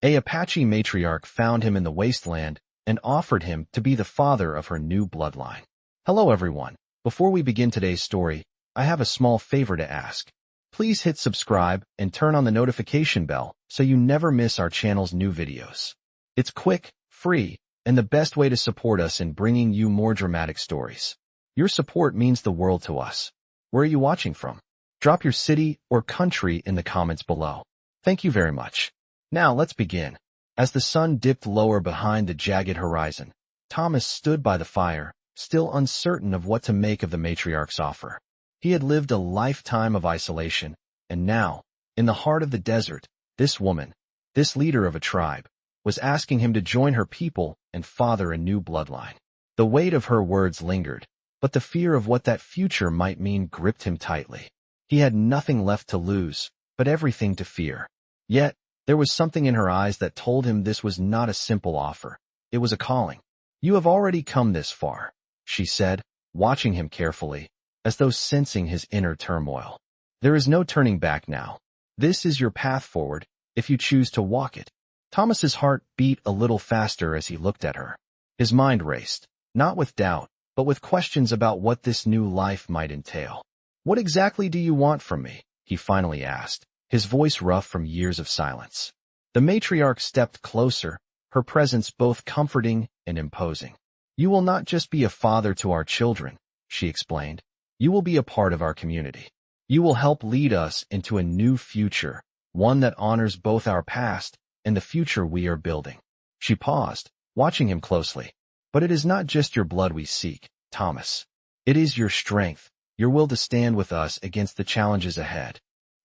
A Apache matriarch found him in the Wasteland and offered him to be the father of her new bloodline. Hello everyone. Before we begin today's story, I have a small favor to ask. Please hit subscribe and turn on the notification bell so you never miss our channel's new videos. It's quick, free, and the best way to support us in bringing you more dramatic stories. Your support means the world to us. Where are you watching from? Drop your city or country in the comments below. Thank you very much. Now let's begin. As the sun dipped lower behind the jagged horizon, Thomas stood by the fire, still uncertain of what to make of the matriarch's offer. He had lived a lifetime of isolation, and now, in the heart of the desert, this woman, this leader of a tribe, was asking him to join her people and father a new bloodline. The weight of her words lingered, but the fear of what that future might mean gripped him tightly. He had nothing left to lose, but everything to fear. Yet, there was something in her eyes that told him this was not a simple offer. It was a calling. "You have already come this far," she said, watching him carefully, as though sensing his inner turmoil. "There is no turning back now. This is your path forward, if you choose to walk it." Thomas's heart beat a little faster as he looked at her. His mind raced, not with doubt, but with questions about what this new life might entail. "What exactly do you want from me?" he finally asked, his voice rough from years of silence. The matriarch stepped closer, her presence both comforting and imposing. "You will not just be a father to our children," she explained. "You will be a part of our community. You will help lead us into a new future, one that honors both our past and the future we are building." She paused, watching him closely. "But it is not just your blood we seek, Thomas. It is your strength, your will to stand with us against the challenges ahead."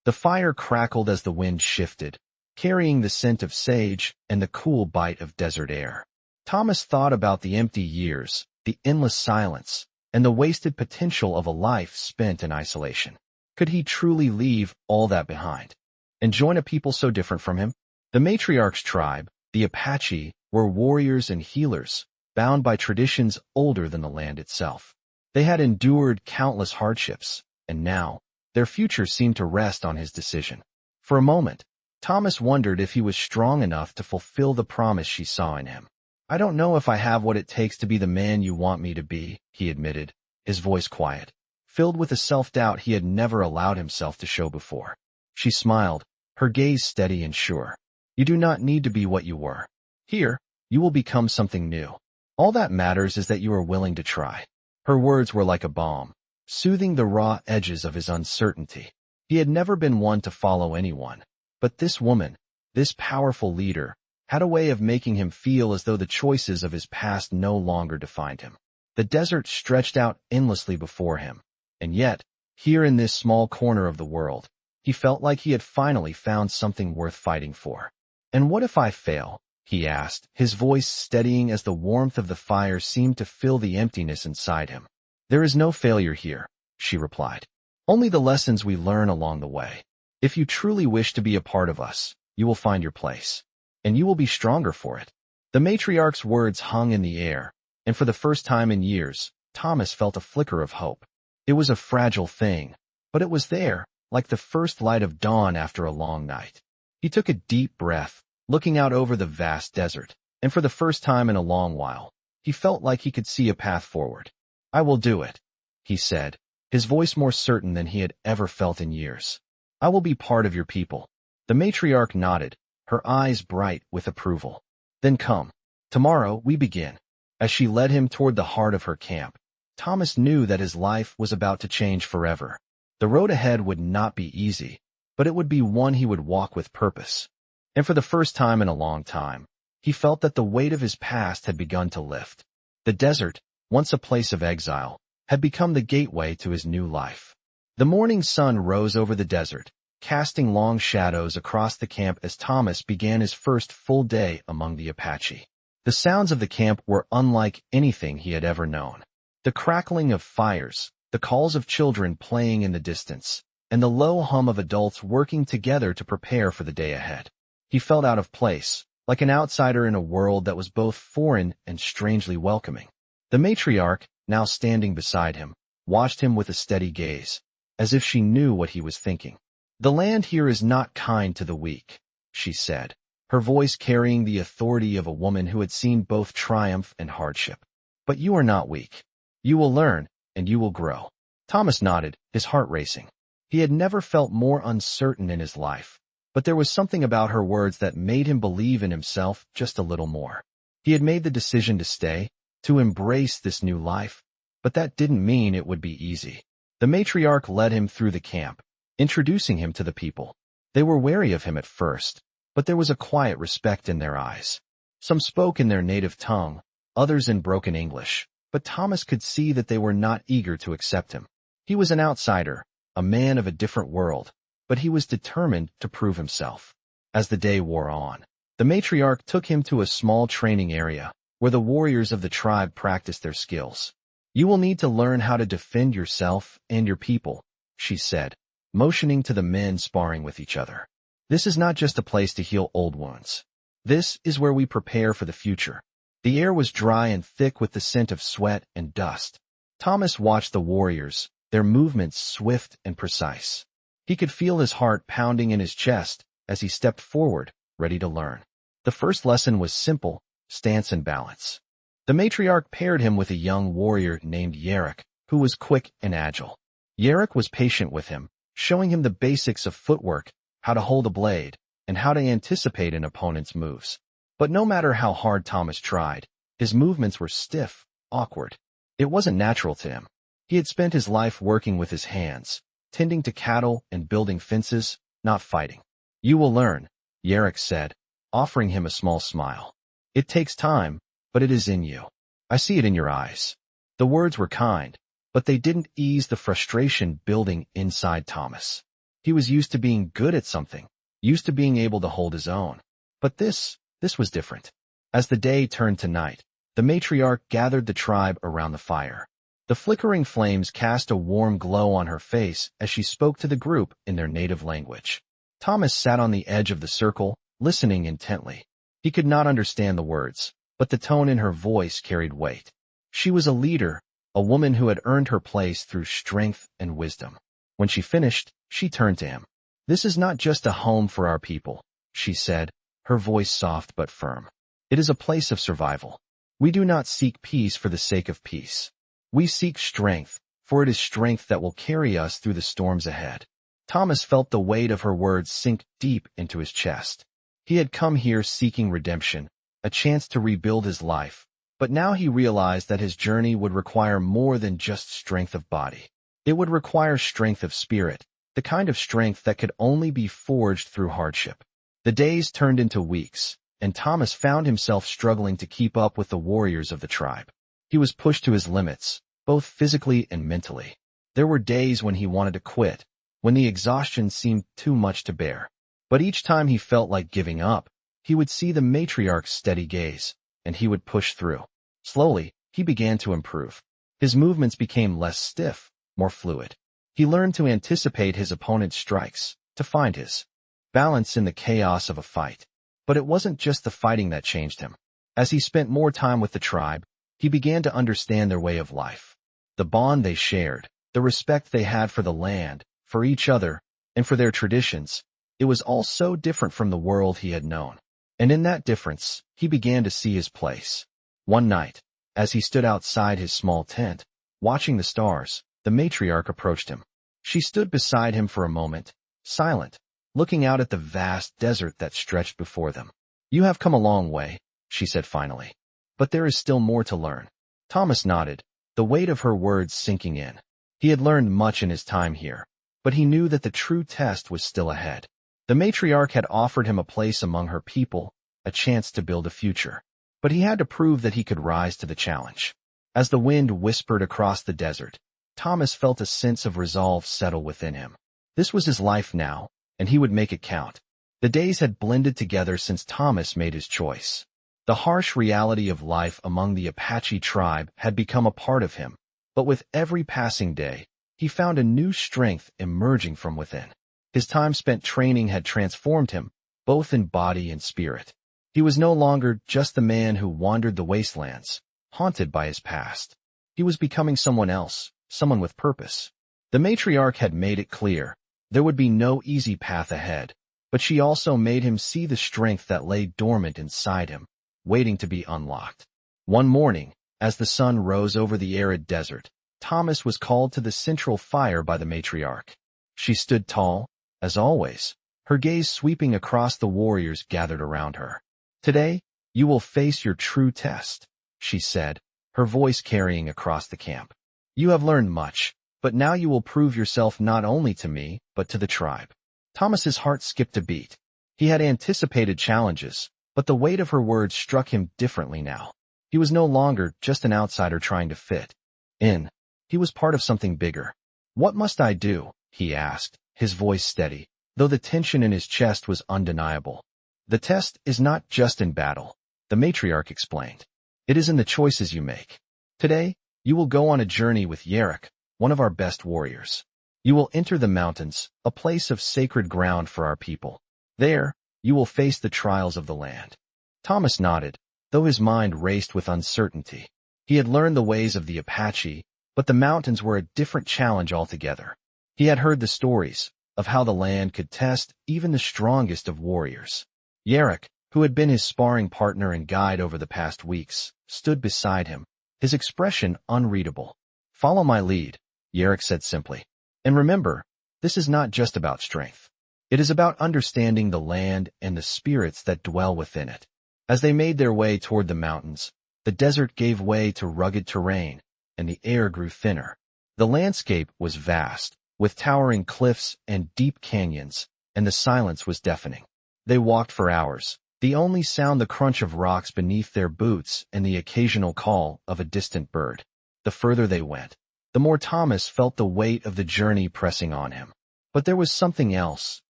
The fire crackled as the wind shifted, carrying the scent of sage and the cool bite of desert air. Thomas thought about the empty years, the endless silence, and the wasted potential of a life spent in isolation. Could he truly leave all that behind and join a people so different from him? The matriarch's tribe, the Apache, were warriors and healers, bound by traditions older than the land itself. They had endured countless hardships, and now, their future seemed to rest on his decision. For a moment, Thomas wondered if he was strong enough to fulfill the promise she saw in him. "I don't know if I have what it takes to be the man you want me to be," he admitted, his voice quiet, filled with a self-doubt he had never allowed himself to show before. She smiled, her gaze steady and sure. "You do not need to be what you were. Here, you will become something new. All that matters is that you are willing to try." Her words were like a balm, soothing the raw edges of his uncertainty. He had never been one to follow anyone, but this woman, this powerful leader, had a way of making him feel as though the choices of his past no longer defined him. The desert stretched out endlessly before him, and yet, here in this small corner of the world, he felt like he had finally found something worth fighting for. "And what if I fail?" he asked, his voice steadying as the warmth of the fire seemed to fill the emptiness inside him. "There is no failure here," she replied. "Only the lessons we learn along the way. If you truly wish to be a part of us, you will find your place, and you will be stronger for it." The matriarch's words hung in the air, and for the first time in years, Thomas felt a flicker of hope. It was a fragile thing, but it was there, like the first light of dawn after a long night. He took a deep breath, looking out over the vast desert, and for the first time in a long while, he felt like he could see a path forward. "I will do it," he said, his voice more certain than he had ever felt in years. "I will be part of your people." The matriarch nodded, her eyes bright with approval. "Then come. Tomorrow we begin." As she led him toward the heart of her camp, Thomas knew that his life was about to change forever. The road ahead would not be easy, but it would be one he would walk with purpose. And for the first time in a long time, he felt that the weight of his past had begun to lift. The desert, once a place of exile, had become the gateway to his new life. The morning sun rose over the desert, casting long shadows across the camp as Thomas began his first full day among the Apache. The sounds of the camp were unlike anything he had ever known. The crackling of fires, the calls of children playing in the distance, and the low hum of adults working together to prepare for the day ahead. He felt out of place, like an outsider in a world that was both foreign and strangely welcoming. The matriarch, now standing beside him, watched him with a steady gaze, as if she knew what he was thinking. "The land here is not kind to the weak," she said, her voice carrying the authority of a woman who had seen both triumph and hardship. "But you are not weak. You will learn, and you will grow." Thomas nodded, his heart racing. He had never felt more uncertain in his life, but there was something about her words that made him believe in himself just a little more. He had made the decision to stay, to embrace this new life, but that didn't mean it would be easy. The matriarch led him through the camp, introducing him to the people. They were wary of him at first, but there was a quiet respect in their eyes. Some spoke in their native tongue, others in broken English, but Thomas could see that they were not eager to accept him. He was an outsider, a man of a different world, but he was determined to prove himself. As the day wore on, the matriarch took him to a small training area where the warriors of the tribe practiced their skills. "You will need to learn how to defend yourself and your people," she said, motioning to the men sparring with each other. "This is not just a place to heal old wounds. This is where we prepare for the future." The air was dry and thick with the scent of sweat and dust. Thomas watched the warriors, their movements swift and precise. He could feel his heart pounding in his chest as he stepped forward, ready to learn. The first lesson was simple: stance and balance. The matriarch paired him with a young warrior named Yerrick, who was quick and agile. Yerrick was patient with him, showing him the basics of footwork, how to hold a blade, and how to anticipate an opponent's moves. But no matter how hard Thomas tried, his movements were stiff, awkward. It wasn't natural to him. He had spent his life working with his hands, tending to cattle and building fences, not fighting. "You will learn," Yerrick said, offering him a small smile. "It takes time, but it is in you. I see it in your eyes." The words were kind, but they didn't ease the frustration building inside Thomas. He was used to being good at something, used to being able to hold his own. But this was different. As the day turned to night, the matriarch gathered the tribe around the fire. The flickering flames cast a warm glow on her face as she spoke to the group in their native language. Thomas sat on the edge of the circle, listening intently. He could not understand the words, but the tone in her voice carried weight. She was a leader, a woman who had earned her place through strength and wisdom. When she finished, she turned to him. "This is not just a home for our people," she said, her voice soft but firm. "It is a place of survival. We do not seek peace for the sake of peace. We seek strength, for it is strength that will carry us through the storms ahead." Thomas felt the weight of her words sink deep into his chest. He had come here seeking redemption, a chance to rebuild his life, but now he realized that his journey would require more than just strength of body. It would require strength of spirit, the kind of strength that could only be forged through hardship. The days turned into weeks, and Thomas found himself struggling to keep up with the warriors of the tribe. He was pushed to his limits, both physically and mentally. There were days when he wanted to quit, when the exhaustion seemed too much to bear. But each time he felt like giving up, he would see the matriarch's steady gaze, and he would push through. Slowly, he began to improve. His movements became less stiff, more fluid. He learned to anticipate his opponent's strikes, to find his balance in the chaos of a fight. But it wasn't just the fighting that changed him. As he spent more time with the tribe, he began to understand their way of life. The bond they shared, the respect they had for the land, for each other, and for their traditions, it was all so different from the world he had known. And in that difference, he began to see his place. One night, as he stood outside his small tent, watching the stars, the matriarch approached him. She stood beside him for a moment, silent, looking out at the vast desert that stretched before them. "You have come a long way," she said finally. "But there is still more to learn." Thomas nodded, the weight of her words sinking in. He had learned much in his time here, but he knew that the true test was still ahead. The matriarch had offered him a place among her people, a chance to build a future. But he had to prove that he could rise to the challenge. As the wind whispered across the desert, Thomas felt a sense of resolve settle within him. This was his life now, and he would make it count. The days had blended together since Thomas made his choice. The harsh reality of life among the Apache tribe had become a part of him, but with every passing day, he found a new strength emerging from within. His time spent training had transformed him, both in body and spirit. He was no longer just the man who wandered the wastelands, haunted by his past. He was becoming someone else, someone with purpose. The matriarch had made it clear there would be no easy path ahead, but she also made him see the strength that lay dormant inside him, waiting to be unlocked. One morning, as the sun rose over the arid desert, Thomas was called to the central fire by the Matriarch. She stood tall, as always, her gaze sweeping across the warriors gathered around her. "Today, you will face your true test," she said, her voice carrying across the camp. "You have learned much, but now you will prove yourself not only to me, but to the tribe." Thomas's heart skipped a beat. He had anticipated challenges, but the weight of her words struck him differently now. He was no longer just an outsider trying to fit in. He was part of something bigger. "What must I do?" he asked, his voice steady, though the tension in his chest was undeniable. "The test is not just in battle," the matriarch explained. "It is in the choices you make. Today, you will go on a journey with Yerek, one of our best warriors. You will enter the mountains, a place of sacred ground for our people. There, you will face the trials of the land." Thomas nodded, though his mind raced with uncertainty. He had learned the ways of the Apache, but the mountains were a different challenge altogether. He had heard the stories of how the land could test even the strongest of warriors. Yerek, who had been his sparring partner and guide over the past weeks, stood beside him, his expression unreadable. "Follow my lead," Yerek said simply. "And remember, this is not just about strength. It is about understanding the land and the spirits that dwell within it." As they made their way toward the mountains, the desert gave way to rugged terrain, and the air grew thinner. The landscape was vast, with towering cliffs and deep canyons, and the silence was deafening. They walked for hours, the only sound the crunch of rocks beneath their boots and the occasional call of a distant bird. The further they went, the more Thomas felt the weight of the journey pressing on him. But there was something else,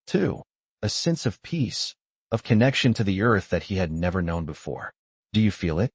too, a sense of peace, of connection to the earth that he had never known before. "Do you feel it?"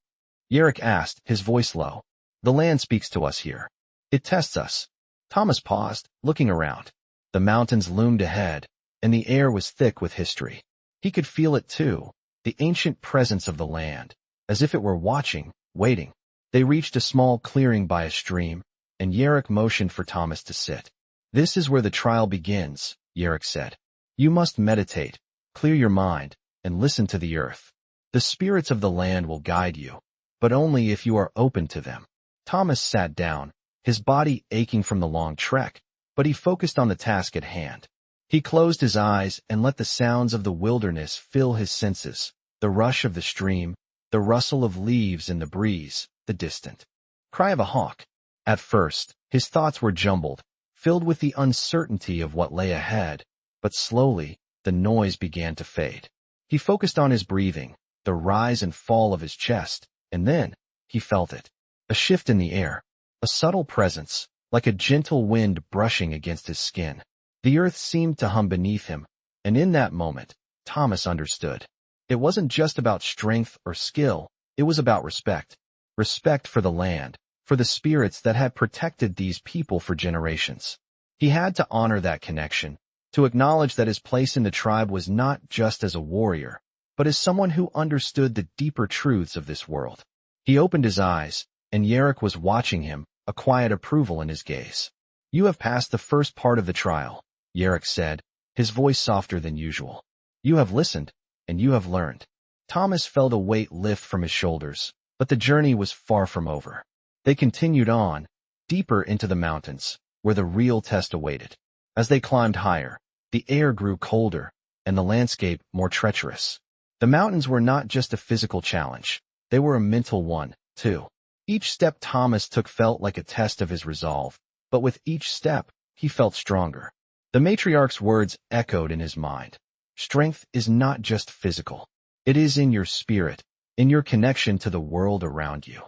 Yerek asked, his voice low. "The land speaks to us here. It tests us." Thomas paused, looking around. The mountains loomed ahead, and the air was thick with history. He could feel it too, the ancient presence of the land, as if it were watching, waiting. They reached a small clearing by a stream, and Yerek motioned for Thomas to sit. "This is where the trial begins," Yerek said. "You must meditate, clear your mind, and listen to the earth. The spirits of the land will guide you, but only if you are open to them." Thomas sat down, his body aching from the long trek, but he focused on the task at hand. He closed his eyes and let the sounds of the wilderness fill his senses, the rush of the stream, the rustle of leaves in the breeze, the distant cry of a hawk. At first, his thoughts were jumbled, filled with the uncertainty of what lay ahead, but slowly, the noise began to fade. He focused on his breathing, the rise and fall of his chest, and then, he felt it. A shift in the air, a subtle presence, like a gentle wind brushing against his skin. The earth seemed to hum beneath him, and in that moment, Thomas understood. It wasn't just about strength or skill, it was about respect. Respect for the land, for the spirits that had protected these people for generations. He had to honor that connection, to acknowledge that his place in the tribe was not just as a warrior, but as someone who understood the deeper truths of this world. He opened his eyes, and Yerek was watching him, a quiet approval in his gaze. "You have passed the first part of the trial," Yerek said, his voice softer than usual. "You have listened, and you have learned." Thomas felt a weight lift from his shoulders, but the journey was far from over. They continued on, deeper into the mountains, where the real test awaited. As they climbed higher, the air grew colder, and the landscape more treacherous. The mountains were not just a physical challenge, they were a mental one, too. Each step Thomas took felt like a test of his resolve, but with each step, he felt stronger. The matriarch's words echoed in his mind. Strength is not just physical. It is in your spirit, in your connection to the world around you.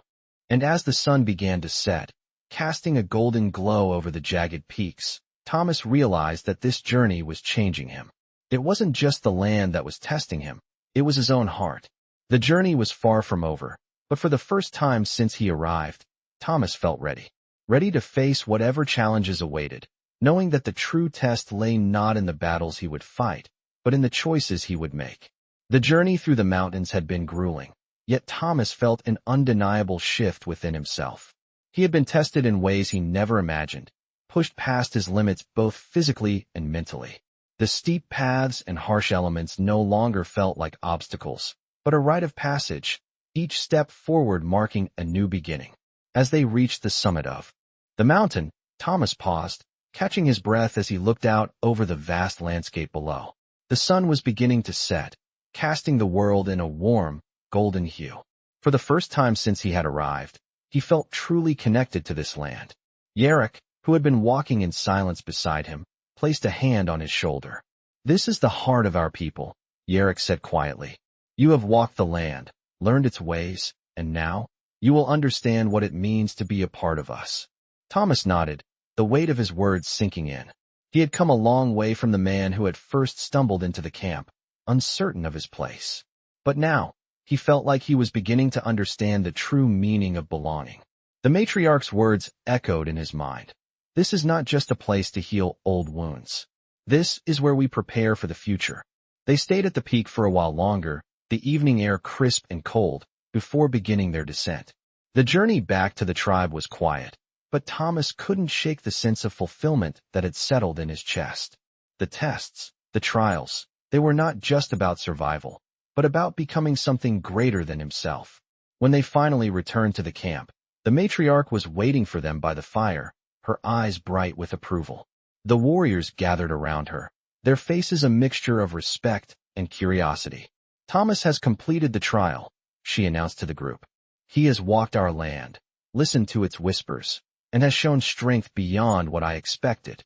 And as the sun began to set, casting a golden glow over the jagged peaks, Thomas realized that this journey was changing him. It wasn't just the land that was testing him, it was his own heart. The journey was far from over, but for the first time since he arrived, Thomas felt ready. Ready to face whatever challenges awaited, knowing that the true test lay not in the battles he would fight, but in the choices he would make. The journey through the mountains had been grueling, yet Thomas felt an undeniable shift within himself. He had been tested in ways he never imagined, pushed past his limits both physically and mentally. The steep paths and harsh elements no longer felt like obstacles, but a rite of passage, each step forward marking a new beginning. As they reached the summit of the mountain, Thomas paused, catching his breath as he looked out over the vast landscape below. The sun was beginning to set, casting the world in a warm, golden hue. For the first time since he had arrived, he felt truly connected to this land. Yarrick, who had been walking in silence beside him, placed a hand on his shoulder. "This is the heart of our people," Yarrick said quietly. "You have walked the land, learned its ways, and now, you will understand what it means to be a part of us." Thomas nodded, the weight of his words sinking in. He had come a long way from the man who had first stumbled into the camp, uncertain of his place. But now, he felt like he was beginning to understand the true meaning of belonging. The matriarch's words echoed in his mind. "This is not just a place to heal old wounds. This is where we prepare for the future." They stayed at the peak for a while longer, the evening air crisp and cold, before beginning their descent. The journey back to the tribe was quiet, but Thomas couldn't shake the sense of fulfillment that had settled in his chest. The tests, the trials, they were not just about survival, but about becoming something greater than himself. When they finally returned to the camp, the matriarch was waiting for them by the fire, her eyes bright with approval. The warriors gathered around her, their faces a mixture of respect and curiosity. "Thomas has completed the trial," she announced to the group. "He has walked our land, listened to its whispers, and has shown strength beyond what I expected."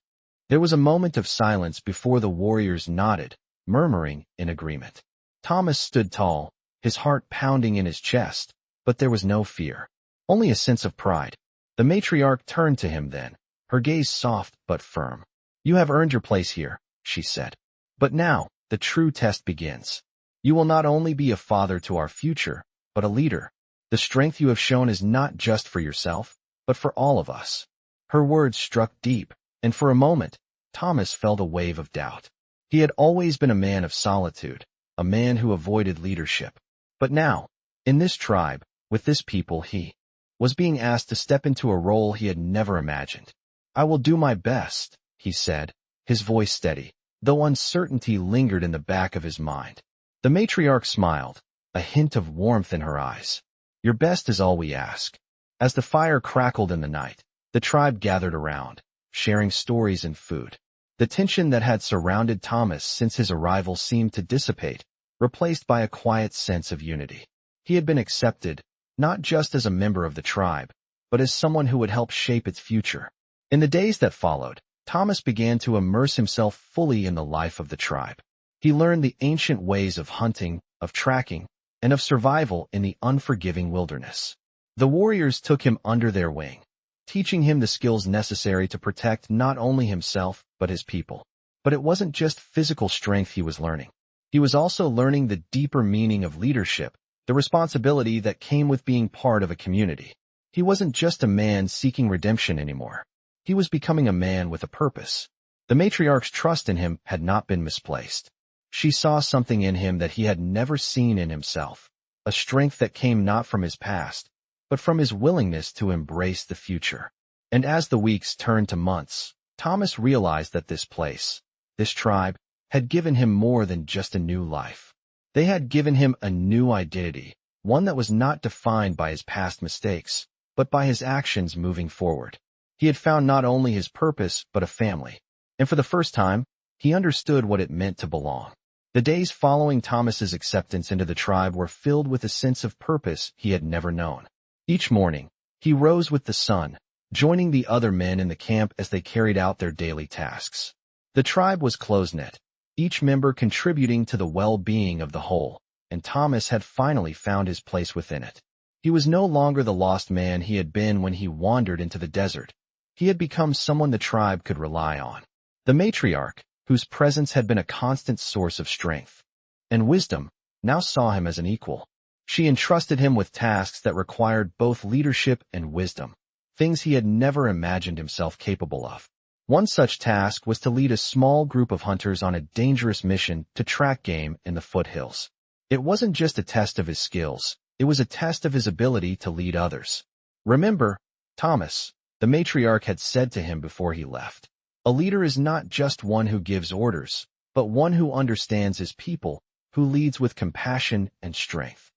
There was a moment of silence before the warriors nodded, murmuring in agreement. Thomas stood tall, his heart pounding in his chest, but there was no fear, only a sense of pride. The matriarch turned to him then, her gaze soft but firm. "You have earned your place here," she said. "But now, the true test begins. You will not only be a father to our future, but a leader. The strength you have shown is not just for yourself, but for all of us." Her words struck deep, and for a moment, Thomas felt a wave of doubt. He had always been a man of solitude, a man who avoided leadership. But now, in this tribe, with this people, he was being asked to step into a role he had never imagined. "I will do my best," he said, his voice steady, though uncertainty lingered in the back of his mind. The matriarch smiled, a hint of warmth in her eyes. "Your best is all we ask." As the fire crackled in the night, the tribe gathered around, sharing stories and food. The tension that had surrounded Thomas since his arrival seemed to dissipate, replaced by a quiet sense of unity. He had been accepted, not just as a member of the tribe, but as someone who would help shape its future. In the days that followed, Thomas began to immerse himself fully in the life of the tribe. He learned the ancient ways of hunting, of tracking, and of survival in the unforgiving wilderness. The warriors took him under their wing, teaching him the skills necessary to protect not only himself, but his people. But it wasn't just physical strength he was learning. He was also learning the deeper meaning of leadership, the responsibility that came with being part of a community. He wasn't just a man seeking redemption anymore. He was becoming a man with a purpose. The matriarch's trust in him had not been misplaced. She saw something in him that he had never seen in himself, a strength that came not from his past, but from his willingness to embrace the future. And as the weeks turned to months, Thomas realized that this place, this tribe, had given him more than just a new life. They had given him a new identity, one that was not defined by his past mistakes, but by his actions moving forward. He had found not only his purpose, but a family. And for the first time, he understood what it meant to belong. The days following Thomas's acceptance into the tribe were filled with a sense of purpose he had never known. Each morning, he rose with the sun, joining the other men in the camp as they carried out their daily tasks. The tribe was close-knit, each member contributing to the well-being of the whole, and Thomas had finally found his place within it. He was no longer the lost man he had been when he wandered into the desert. He had become someone the tribe could rely on. The matriarch, whose presence had been a constant source of strength and wisdom, now saw him as an equal. She entrusted him with tasks that required both leadership and wisdom, things he had never imagined himself capable of. One such task was to lead a small group of hunters on a dangerous mission to track game in the foothills. It wasn't just a test of his skills, it was a test of his ability to lead others. "Remember, Thomas," the matriarch had said to him before he left, "a leader is not just one who gives orders, but one who understands his people, who leads with compassion and strength.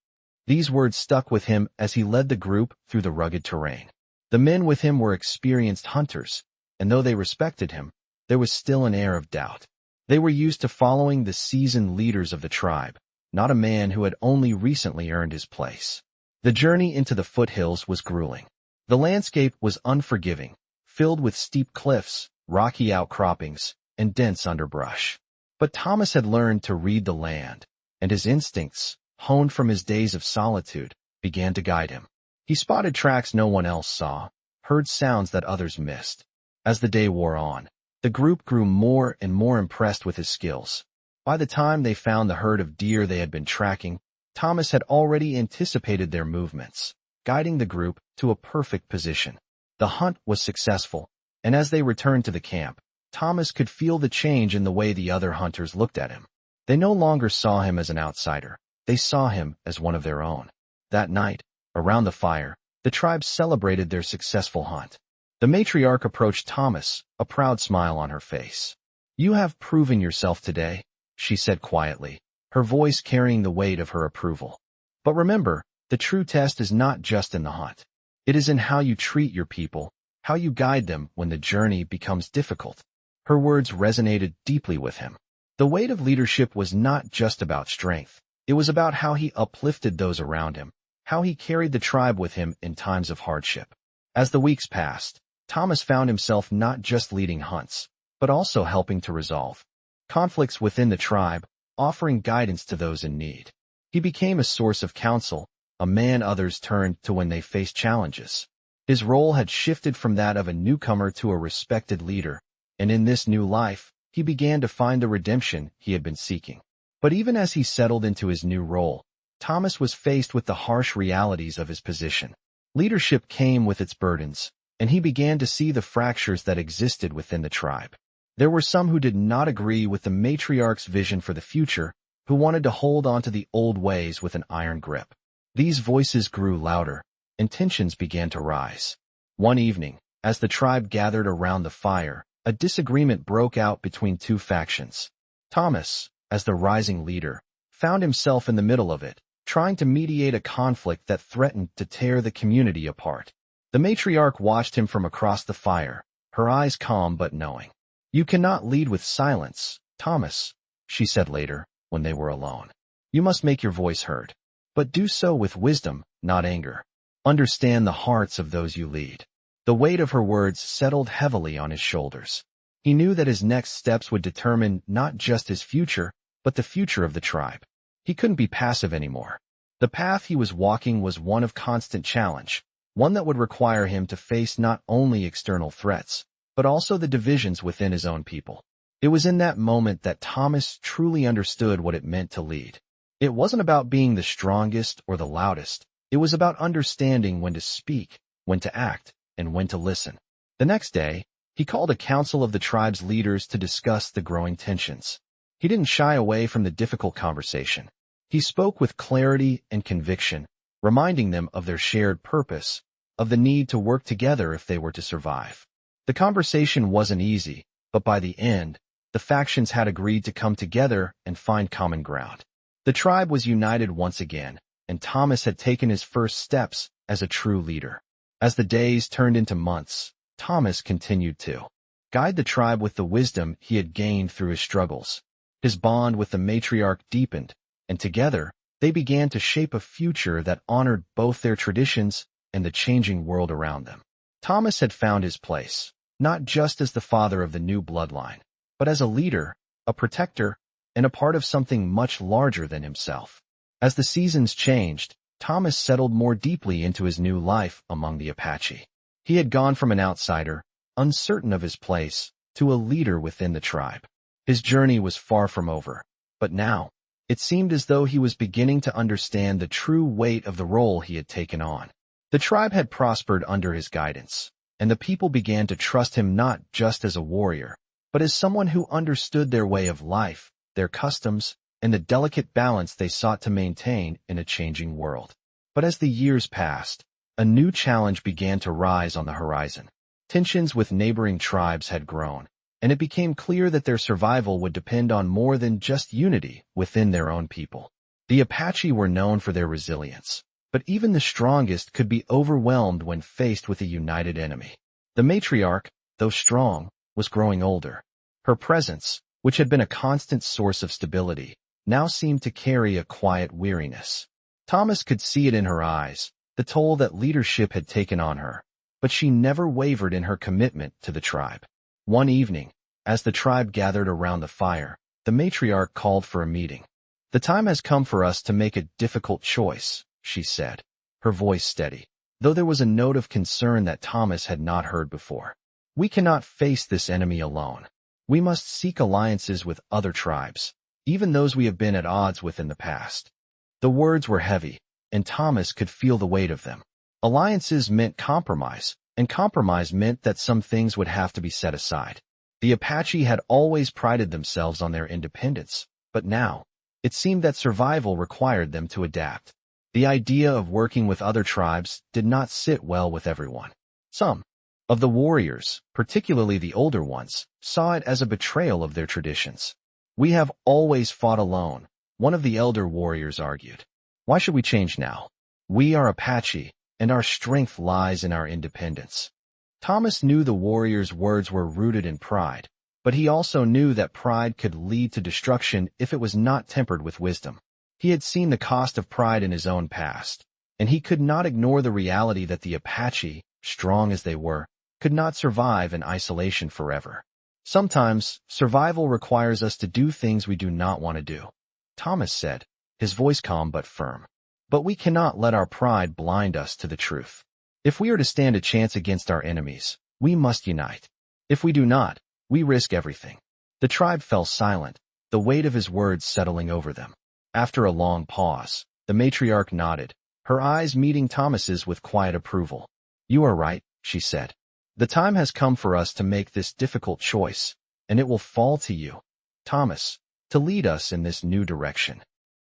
These words stuck with him as he led the group through the rugged terrain. The men with him were experienced hunters, and though they respected him, there was still an air of doubt. They were used to following the seasoned leaders of the tribe, not a man who had only recently earned his place. The journey into the foothills was grueling. The landscape was unforgiving, filled with steep cliffs, rocky outcroppings, and dense underbrush. But Thomas had learned to read the land, and his instincts, honed from his days of solitude, began to guide him. He spotted tracks no one else saw, heard sounds that others missed. As the day wore on, the group grew more and more impressed with his skills. By the time they found the herd of deer they had been tracking, Thomas had already anticipated their movements, guiding the group to a perfect position. The hunt was successful, and as they returned to the camp, Thomas could feel the change in the way the other hunters looked at him. They no longer saw him as an outsider. They saw him as one of their own. That night, around the fire, the tribe celebrated their successful hunt. The matriarch approached Thomas, a proud smile on her face. "You have proven yourself today," she said quietly, her voice carrying the weight of her approval. "But remember, the true test is not just in the hunt. It is in how you treat your people, how you guide them when the journey becomes difficult." Her words resonated deeply with him. The weight of leadership was not just about strength. It was about how he uplifted those around him, how he carried the tribe with him in times of hardship. As the weeks passed, Thomas found himself not just leading hunts, but also helping to resolve conflicts within the tribe, offering guidance to those in need. He became a source of counsel, a man others turned to when they faced challenges. His role had shifted from that of a newcomer to a respected leader, and in this new life, he began to find the redemption he had been seeking. But even as he settled into his new role, Thomas was faced with the harsh realities of his position. Leadership came with its burdens, and he began to see the fractures that existed within the tribe. There were some who did not agree with the matriarch's vision for the future, who wanted to hold on to the old ways with an iron grip. These voices grew louder, and tensions began to rise. One evening, as the tribe gathered around the fire, a disagreement broke out between two factions. Thomas, as the rising leader, found himself in the middle of it, trying to mediate a conflict that threatened to tear the community apart. The matriarch watched him from across the fire, her eyes calm but knowing. "You cannot lead with silence, Thomas," she said later, when they were alone. "You must make your voice heard. But do so with wisdom, not anger. Understand the hearts of those you lead." The weight of her words settled heavily on his shoulders. He knew that his next steps would determine not just his future, but the future of the tribe. He couldn't be passive anymore. The path he was walking was one of constant challenge, one that would require him to face not only external threats, but also the divisions within his own people. It was in that moment that Thomas truly understood what it meant to lead. It wasn't about being the strongest or the loudest. It was about understanding when to speak, when to act, and when to listen. The next day, he called a council of the tribe's leaders to discuss the growing tensions. He didn't shy away from the difficult conversation. He spoke with clarity and conviction, reminding them of their shared purpose, of the need to work together if they were to survive. The conversation wasn't easy, but by the end, the factions had agreed to come together and find common ground. The tribe was united once again, and Thomas had taken his first steps as a true leader. As the days turned into months, Thomas continued to guide the tribe with the wisdom he had gained through his struggles. His bond with the matriarch deepened, and together, they began to shape a future that honored both their traditions and the changing world around them. Thomas had found his place, not just as the father of the new bloodline, but as a leader, a protector, and a part of something much larger than himself. As the seasons changed, Thomas settled more deeply into his new life among the Apache. He had gone from an outsider, uncertain of his place, to a leader within the tribe. His journey was far from over, but now, it seemed as though he was beginning to understand the true weight of the role he had taken on. The tribe had prospered under his guidance, and the people began to trust him not just as a warrior, but as someone who understood their way of life, their customs, and the delicate balance they sought to maintain in a changing world. But as the years passed, a new challenge began to rise on the horizon. Tensions with neighboring tribes had grown, and it became clear that their survival would depend on more than just unity within their own people. The Apache were known for their resilience, but even the strongest could be overwhelmed when faced with a united enemy. The Matriarch, though strong, was growing older. Her presence, which had been a constant source of stability, now seemed to carry a quiet weariness. Thomas could see it in her eyes, the toll that leadership had taken on her, but she never wavered in her commitment to the tribe. One evening, as the tribe gathered around the fire, the Matriarch called for a meeting. "The time has come for us to make a difficult choice," she said, her voice steady, though there was a note of concern that Thomas had not heard before. "We cannot face this enemy alone. We must seek alliances with other tribes, even those we have been at odds with in the past." The words were heavy, and Thomas could feel the weight of them. Alliances meant compromise, and compromise meant that some things would have to be set aside. The Apache had always prided themselves on their independence, but now, it seemed that survival required them to adapt. The idea of working with other tribes did not sit well with everyone. Some of the warriors, particularly the older ones, saw it as a betrayal of their traditions. "We have always fought alone," one of the elder warriors argued. "Why should we change now? We are Apache, and our strength lies in our independence." Thomas knew the warriors' words were rooted in pride, but he also knew that pride could lead to destruction if it was not tempered with wisdom. He had seen the cost of pride in his own past, and he could not ignore the reality that the Apache, strong as they were, could not survive in isolation forever. "Sometimes, survival requires us to do things we do not want to do," Thomas said, his voice calm but firm. "But we cannot let our pride blind us to the truth. If we are to stand a chance against our enemies, we must unite. If we do not, we risk everything." The tribe fell silent, the weight of his words settling over them. After a long pause, the Matriarch nodded, her eyes meeting Thomas's with quiet approval. "You are right," she said. "The time has come for us to make this difficult choice, and it will fall to you, Thomas, to lead us in this new direction."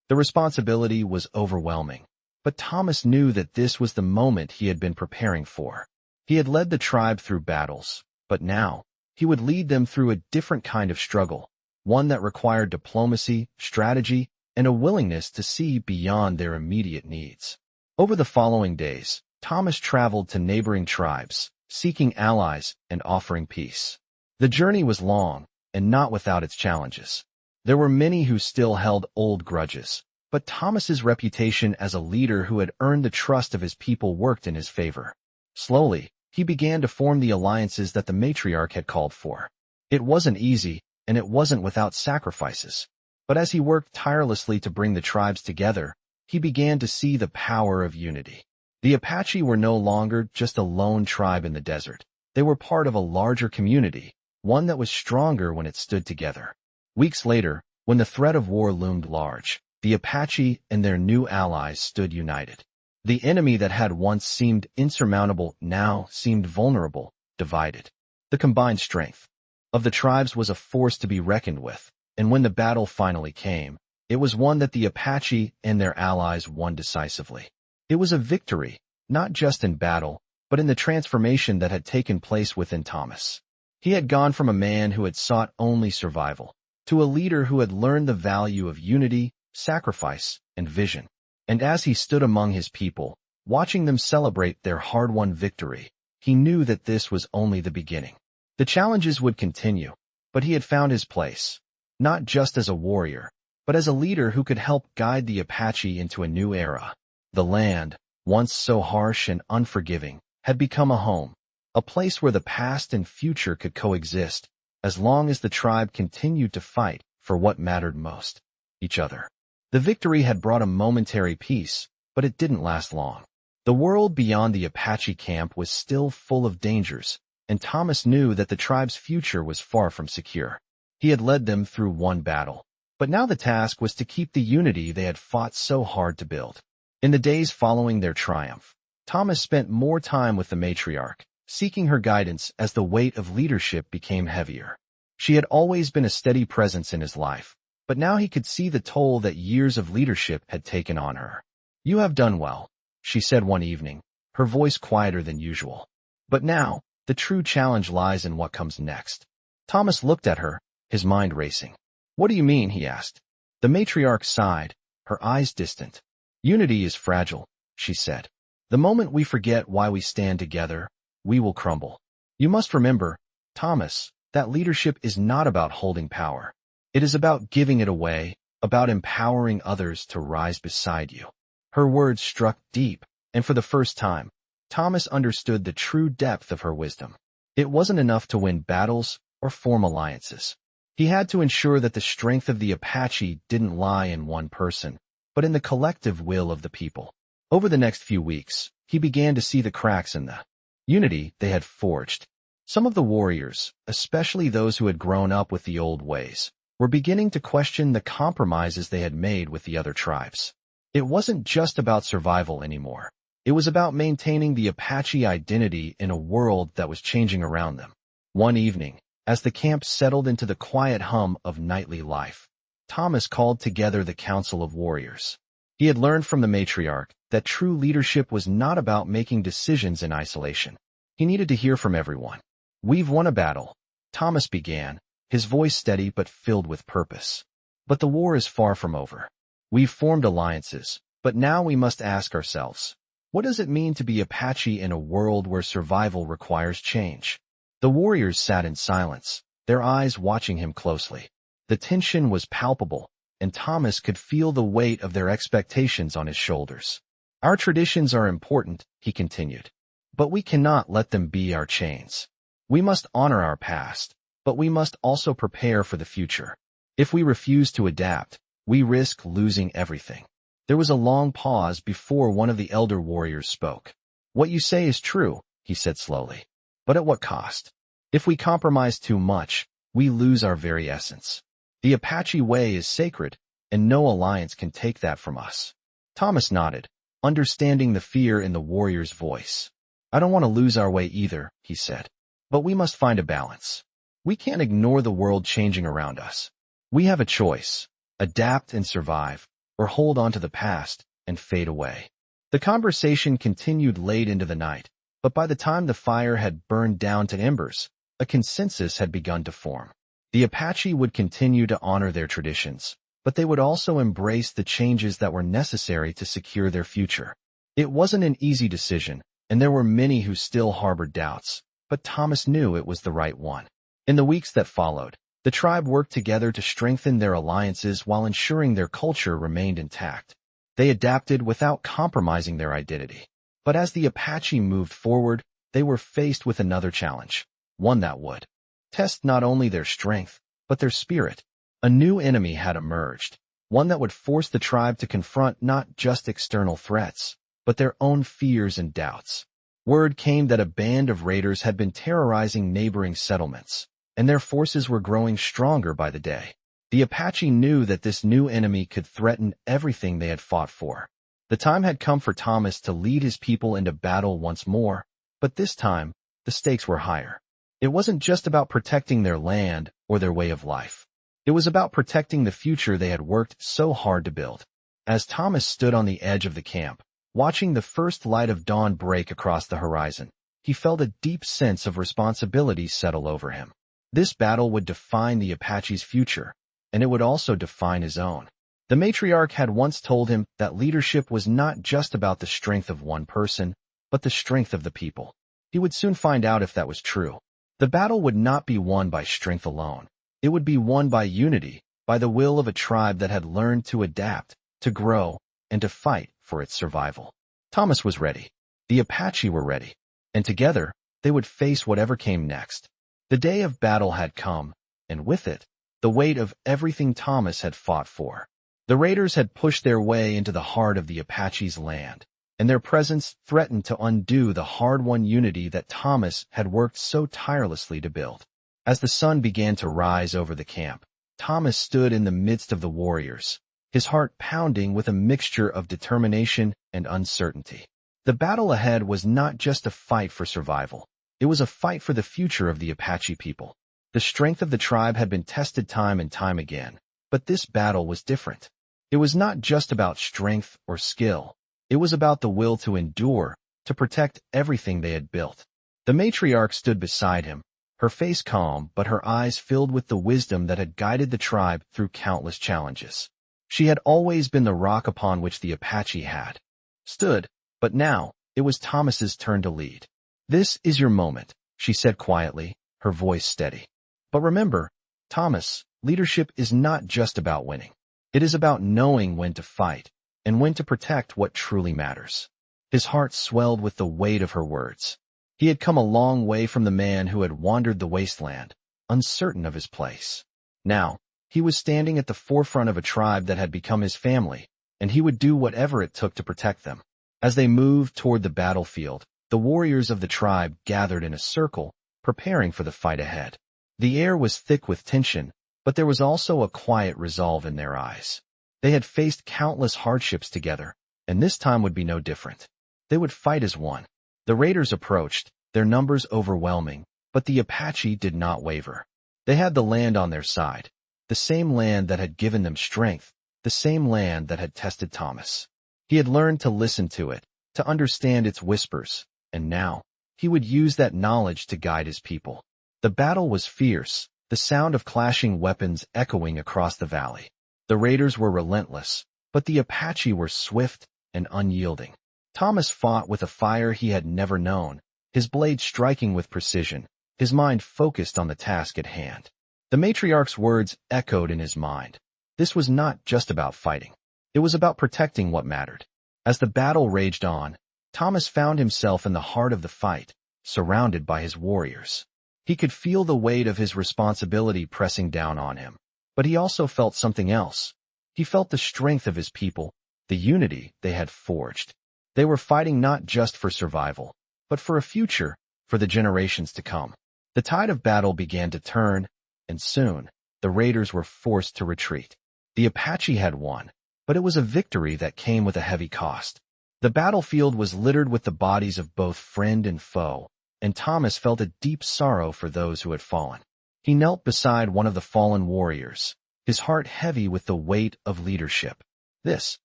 The responsibility was overwhelming, but Thomas knew that this was the moment he had been preparing for. He had led the tribe through battles, but now, he would lead them through a different kind of struggle, one that required diplomacy, strategy, and a willingness to see beyond their immediate needs. Over the following days, Thomas traveled to neighboring tribes, seeking allies and offering peace. The journey was long, and not without its challenges. There were many who still held old grudges, but Thomas's reputation as a leader who had earned the trust of his people worked in his favor. Slowly, he began to form the alliances that the Matriarch had called for. It wasn't easy, and it wasn't without sacrifices. But as he worked tirelessly to bring the tribes together, he began to see the power of unity. The Apache were no longer just a lone tribe in the desert. They were part of a larger community, one that was stronger when it stood together. Weeks later, when the threat of war loomed large, the Apache and their new allies stood united. The enemy that had once seemed insurmountable now seemed vulnerable, divided. The combined strength of the tribes was a force to be reckoned with, and when the battle finally came, it was one that the Apache and their allies won decisively. It was a victory, not just in battle, but in the transformation that had taken place within Thomas. He had gone from a man who had sought only survival, to a leader who had learned the value of unity, sacrifice, and vision. And as he stood among his people, watching them celebrate their hard-won victory, he knew that this was only the beginning. The challenges would continue, but he had found his place, not just as a warrior, but as a leader who could help guide the Apache into a new era. The land, once so harsh and unforgiving, had become a home, a place where the past and future could coexist, as long as the tribe continued to fight for what mattered most, each other. The victory had brought a momentary peace, but it didn't last long. The world beyond the Apache camp was still full of dangers, and Thomas knew that the tribe's future was far from secure. He had led them through one battle, but now the task was to keep the unity they had fought so hard to build. In the days following their triumph, Thomas spent more time with the Matriarch, seeking her guidance as the weight of leadership became heavier. She had always been a steady presence in his life, but now he could see the toll that years of leadership had taken on her. "You have done well," she said one evening, her voice quieter than usual. "But now, the true challenge lies in what comes next." Thomas looked at her, his mind racing. What do you mean? He asked. The matriarch sighed, her eyes distant. Unity is fragile, she said. The moment we forget why we stand together, we will crumble. You must remember, Thomas, that leadership is not about holding power. It is about giving it away, about empowering others to rise beside you. Her words struck deep, and for the first time, Thomas understood the true depth of her wisdom. It wasn't enough to win battles or form alliances. He had to ensure that the strength of the Apache didn't lie in one person, but in the collective will of the people. Over the next few weeks, he began to see the cracks in the unity they had forged. Some of the warriors, especially those who had grown up with the old ways, were beginning to question the compromises they had made with the other tribes. It wasn't just about survival anymore. It was about maintaining the Apache identity in a world that was changing around them. One evening, as the camp settled into the quiet hum of nightly life, Thomas called together the Council of Warriors. He had learned from the Matriarch that true leadership was not about making decisions in isolation. He needed to hear from everyone. We've won a battle, Thomas began, his voice steady but filled with purpose. But the war is far from over. We've formed alliances, but now we must ask ourselves, what does it mean to be Apache in a world where survival requires change? The warriors sat in silence, their eyes watching him closely. The tension was palpable, and Thomas could feel the weight of their expectations on his shoulders. Our traditions are important, he continued, but we cannot let them be our chains. We must honor our past, but we must also prepare for the future. If we refuse to adapt, we risk losing everything. There was a long pause before one of the elder warriors spoke. What you say is true, he said slowly. But at what cost? If we compromise too much, we lose our very essence. The Apache way is sacred, and no alliance can take that from us. Thomas nodded, understanding the fear in the warrior's voice. I don't want to lose our way either, he said. But we must find a balance. We can't ignore the world changing around us. We have a choice: adapt and survive, or hold on to the past and fade away. The conversation continued late into the night, but by the time the fire had burned down to embers, a consensus had begun to form. The Apache would continue to honor their traditions, but they would also embrace the changes that were necessary to secure their future. It wasn't an easy decision, and there were many who still harbored doubts, but Thomas knew it was the right one. In the weeks that followed, the tribe worked together to strengthen their alliances while ensuring their culture remained intact. They adapted without compromising their identity. But as the Apache moved forward, they were faced with another challenge, one that would test not only their strength, but their spirit. A new enemy had emerged, one that would force the tribe to confront not just external threats, but their own fears and doubts. Word came that a band of raiders had been terrorizing neighboring settlements, and their forces were growing stronger by the day. The Apache knew that this new enemy could threaten everything they had fought for. The time had come for Thomas to lead his people into battle once more, but this time, the stakes were higher. It wasn't just about protecting their land or their way of life. It was about protecting the future they had worked so hard to build. As Thomas stood on the edge of the camp, watching the first light of dawn break across the horizon, he felt a deep sense of responsibility settle over him. This battle would define the Apache's future, and it would also define his own. The Matriarch had once told him that leadership was not just about the strength of one person, but the strength of the people. He would soon find out if that was true. The battle would not be won by strength alone. It would be won by unity, by the will of a tribe that had learned to adapt, to grow, and to fight for its survival. Thomas was ready. The Apache were ready. And together, they would face whatever came next. The day of battle had come, and with it, the weight of everything Thomas had fought for. The raiders had pushed their way into the heart of the Apache's land, and their presence threatened to undo the hard-won unity that Thomas had worked so tirelessly to build. As the sun began to rise over the camp, Thomas stood in the midst of the warriors, his heart pounding with a mixture of determination and uncertainty. The battle ahead was not just a fight for survival. It was a fight for the future of the Apache people. The strength of the tribe had been tested time and time again, but this battle was different. It was not just about strength or skill. It was about the will to endure, to protect everything they had built. The Matriarch stood beside him, her face calm but her eyes filled with the wisdom that had guided the tribe through countless challenges. She had always been the rock upon which the Apache had stood, but now it was Thomas's turn to lead. "This is your moment," she said quietly, her voice steady. "But remember, Thomas, leadership is not just about winning. It is about knowing when to fight and when to protect what truly matters." His heart swelled with the weight of her words. He had come a long way from the man who had wandered the wasteland, uncertain of his place. Now, he was standing at the forefront of a tribe that had become his family, and he would do whatever it took to protect them. As they moved toward the battlefield, the warriors of the tribe gathered in a circle, preparing for the fight ahead. The air was thick with tension, but there was also a quiet resolve in their eyes. They had faced countless hardships together, and this time would be no different. They would fight as one. The raiders approached, their numbers overwhelming, but the Apache did not waver. They had the land on their side, the same land that had given them strength, the same land that had tested Thomas. He had learned to listen to it, to understand its whispers, and now, he would use that knowledge to guide his people. The battle was fierce, the sound of clashing weapons echoing across the valley. The raiders were relentless, but the Apache were swift and unyielding. Thomas fought with a fire he had never known, his blade striking with precision, his mind focused on the task at hand. The Matriarch's words echoed in his mind. This was not just about fighting. It was about protecting what mattered. As the battle raged on, Thomas found himself in the heart of the fight, surrounded by his warriors. He could feel the weight of his responsibility pressing down on him. But he also felt something else. He felt the strength of his people, the unity they had forged. They were fighting not just for survival, but for a future, for the generations to come. The tide of battle began to turn, and soon, the raiders were forced to retreat. The Apache had won, but it was a victory that came with a heavy cost. The battlefield was littered with the bodies of both friend and foe, and Thomas felt a deep sorrow for those who had fallen. He knelt beside one of the fallen warriors, his heart heavy with the weight of leadership. This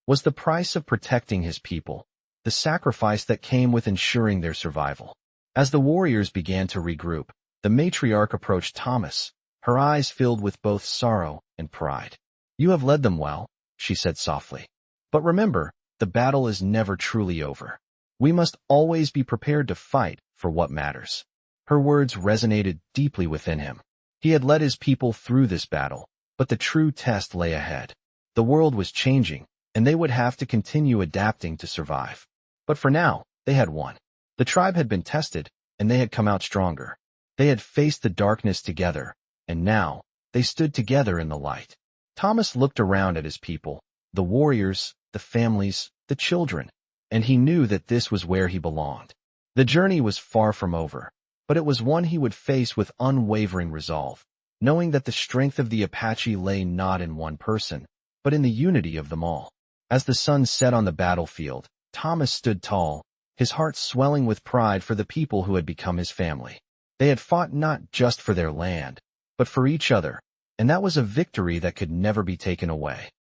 was the price of protecting his people, the sacrifice that came with ensuring their survival. As the warriors began to regroup, the matriarch approached Thomas, her eyes filled with both sorrow and pride. "You have led them well," she said softly. "But remember, the battle is never truly over. We must always be prepared to fight for what matters." Her words resonated deeply within him. He had led his people through this battle, but the true test lay ahead. The world was changing, and they would have to continue adapting to survive. But for now, they had won. The tribe had been tested, and they had come out stronger. They had faced the darkness together, and now, they stood together in the light. Thomas looked around at his people, the warriors, the families, the children, and he knew that this was where he belonged. The journey was far from over, but it was one he would face with unwavering resolve, knowing that the strength of the Apache lay not in one person, but in the unity of them all. As the sun set on the battlefield, Thomas stood tall, his heart swelling with pride for the people who had become his family. They had fought not just for their land, but for each other, and that was a victory that could never be taken away.